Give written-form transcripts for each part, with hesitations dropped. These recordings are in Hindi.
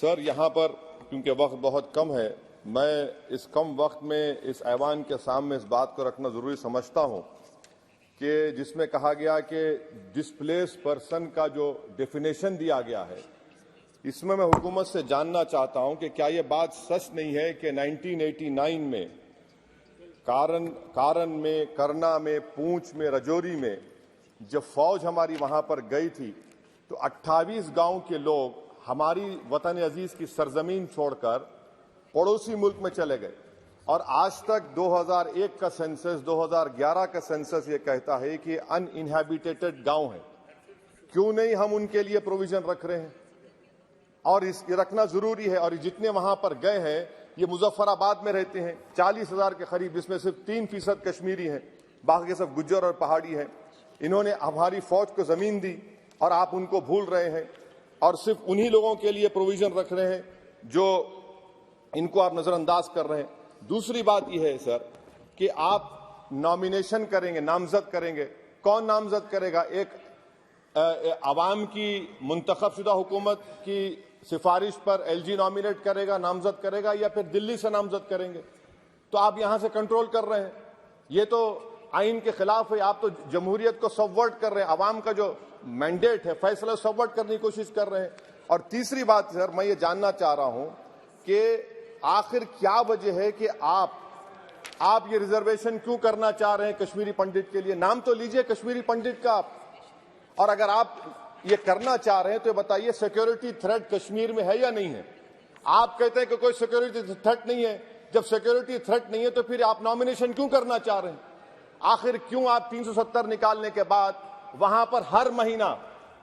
सर, यहाँ पर क्योंकि वक्त बहुत कम है, मैं इस कम वक्त में इस ऐवान के सामने इस बात को रखना जरूरी समझता हूँ कि जिसमें कहा गया कि डिस्प्लेस पर्सन का जो डेफिनेशन दिया गया है, इसमें मैं हुकूमत से जानना चाहता हूँ कि क्या ये बात सच नहीं है कि 1989 में कारण में, करना में, पूंछ में, रजौरी में जब फौज हमारी वहां पर गई थी तो 28 गांव के लोग हमारी वतन अजीज की सरजमीन छोड़कर पड़ोसी मुल्क में चले गए। और आज तक 2001 का सेंसस, 2011 का सेंसस ये कहता है कि अनइनहैबिटेटेड गांव है। क्यों नहीं हम उनके लिए प्रोविजन रख रहे हैं? और ये रखना जरूरी है। और जितने वहां पर गए हैं ये मुजफ्फराबाद में रहते हैं, 40,000 के करीब, जिसमें सिर्फ 3% कश्मीरी हैं, बाकी सब गुज्जर और पहाड़ी हैं। इन्होंने हमारी फौज को जमीन दी और आप उनको भूल रहे हैं और सिर्फ उन्हीं लोगों के लिए प्रोविजन रख रहे हैं जो इनको आप नजरअंदाज कर रहे हैं। दूसरी बात यह है सर कि आप नॉमिनेशन करेंगे, नामजद करेंगे। कौन नामजद करेगा? एक अवाम की मुंतखबशुदा हुकूमत की सिफारिश पर एलजी नॉमिनेट करेगा, नामजद करेगा, या फिर दिल्ली से नामजद करेंगे? तो आप यहां से कंट्रोल कर रहे हैं। ये तो आइन के खिलाफ है। आप तो जमहूरियत को सबवर्ट कर रहे हैं। अवाम का जो मैंडेट है, फैसला सबवर्ट करने की कोशिश कर रहे हैं। और तीसरी बात सर, मैं ये जानना चाह रहा हूं कि आखिर क्या वजह है कि आप ये रिजर्वेशन क्यों करना चाह रहे हैं कश्मीरी पंडित के लिए? नाम तो लीजिए कश्मीरी पंडित का आप। और अगर आप ये करना चाह रहे हैं तो बताइए सिक्योरिटी थ्रेट कश्मीर में है या नहीं है? आप कहते हैं कि कोई सिक्योरिटी थ्रेट नहीं है। जब सिक्योरिटी थ्रेट नहीं है तो फिर आप नॉमिनेशन क्यों करना चाह रहे हैं? आखिर क्यों आप 370 निकालने के बाद वहां पर हर महीना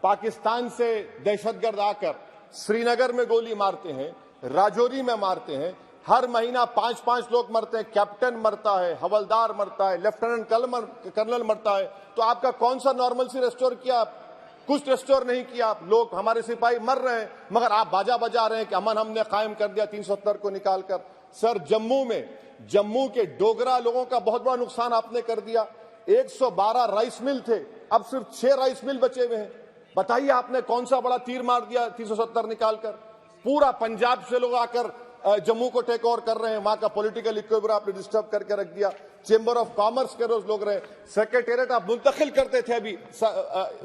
पाकिस्तान से दहशतगर्द आकर श्रीनगर में गोली मारते हैं, राजौरी में मारते हैं, हर महीना 5-5 लोग मरते हैं, कैप्टन मरता है, हवलदार मरता है, लेफ्टिनेंट कर्नल मरता है, तो आपका कौन सा नॉर्मलसी रेस्टोर किया? आप कुछ रेस्टोर नहीं किया। आप लोग, हमारे सिपाही मर रहे हैं, मगर आप बाजा बजा रहे हैं कि अमन हमने कायम कर दिया 370 को निकालकर। सर, जम्मू के डोगरा लोगों का बहुत बड़ा नुकसान आपने कर दिया। 112 राइस मिल थे, अब सिर्फ 6 राइस मिल बचे हुए हैं। बताइए आपने कौन सा बड़ा तीर मार दिया 370 निकालकर? पूरा पंजाब से लोग आकर जम्मू को टेक ओवर कर रहे हैं। वहां का पॉलिटिकल इक्विलिब्रियम आपने डिस्टर्ब करके रख दिया। चेंबर ऑफ कॉमर्स के रोज लोग रहे, सेक्रेटेरिएट आप मुंतकिल करते थे अभी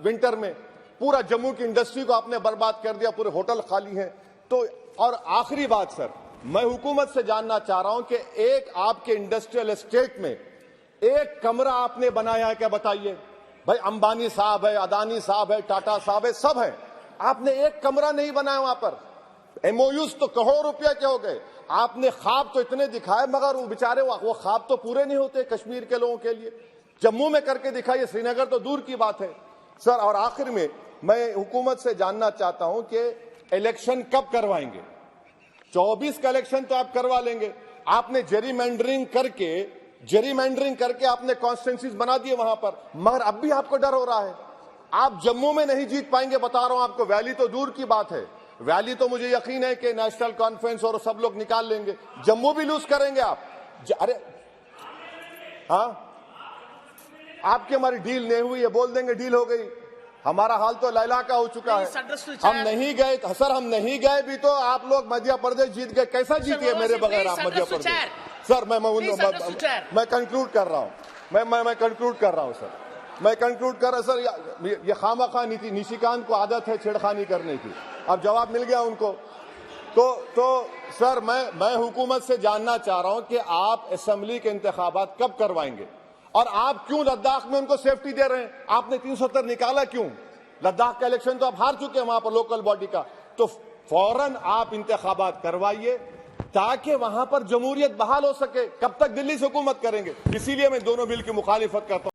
विंटर में, पूरा जम्मू की इंडस्ट्री को आपने बर्बाद कर दिया, पूरे होटल खाली हैं। तो और आखिरी बात सर, मैं हुकूमत से जानना चाह रहा हूं कि एक आपके इंडस्ट्रियल एस्टेट में एक कमरा आपने बनाया है क्या? बताइए भाई, अंबानी साहब है, अदानी साहब है, टाटा साहब है, सब है, आपने एक कमरा नहीं बनाया वहां पर। एमओयूज तो करोड़ों रुपया के हो गए। आपने ख्वाब तो इतने दिखाए, मगर वो बेचारे वो ख्वाब तो पूरे नहीं होते कश्मीर के लोगों के लिए। जम्मू में करके दिखाइए, श्रीनगर तो दूर की बात है सर। और आखिर में मैं हुकूमत से जानना चाहता हूं कि इलेक्शन कब करवाएंगे? 24 का इलेक्शन तो आप करवा लेंगे। आपने जेरीमैंडरिंग करके आपने कॉन्स्टिट्यूंसीज बना दिए वहां पर, मगर अब भी आपको डर हो रहा है। आप जम्मू में नहीं जीत पाएंगे, बता रहा हूं आपको। वैली तो दूर की बात है, वैली तो मुझे यकीन है कि नेशनल कॉन्फ्रेंस और सब लोग निकाल लेंगे। जम्मू भी लूज करेंगे आप। अरे हाँ, आपकी हमारी डील नहीं हुई है, बोल देंगे डील हो गई। हमारा हाल तो लैला का हो चुका है। हम नहीं गए सर, हम नहीं गए भी तो आप लोग मध्य प्रदेश जीत गए। कैसा जीतिए मेरे बगैर आप मध्य प्रदेश? सर, मैं कंक्लूड कर रहा हूं, मैं कंक्लूड कर रहा हूं सर, मैं कंक्लूड कर रहा सर। ये खामखा निशिकांत को आदत है छेड़खानी करने की। अब जवाब मिल गया उनको। तो सर, मैं हुकूमत से जानना चाह रहा हूं कि आप असेंबली के इंतखाबात कब करवाएंगे और आप क्यों लद्दाख में उनको सेफ्टी दे रहे हैं? आपने 370 निकाला क्यों? लद्दाख का इलेक्शन तो आप हार चुके हैं वहां पर लोकल बॉडी का। तो फौरन आप इंतखाबात करवाइए ताकि वहां पर जमहूरियत बहाल हो सके। कब तक दिल्ली से हुकूमत करेंगे? इसीलिए मैं दोनों बिल की मुखालिफत करता हूं।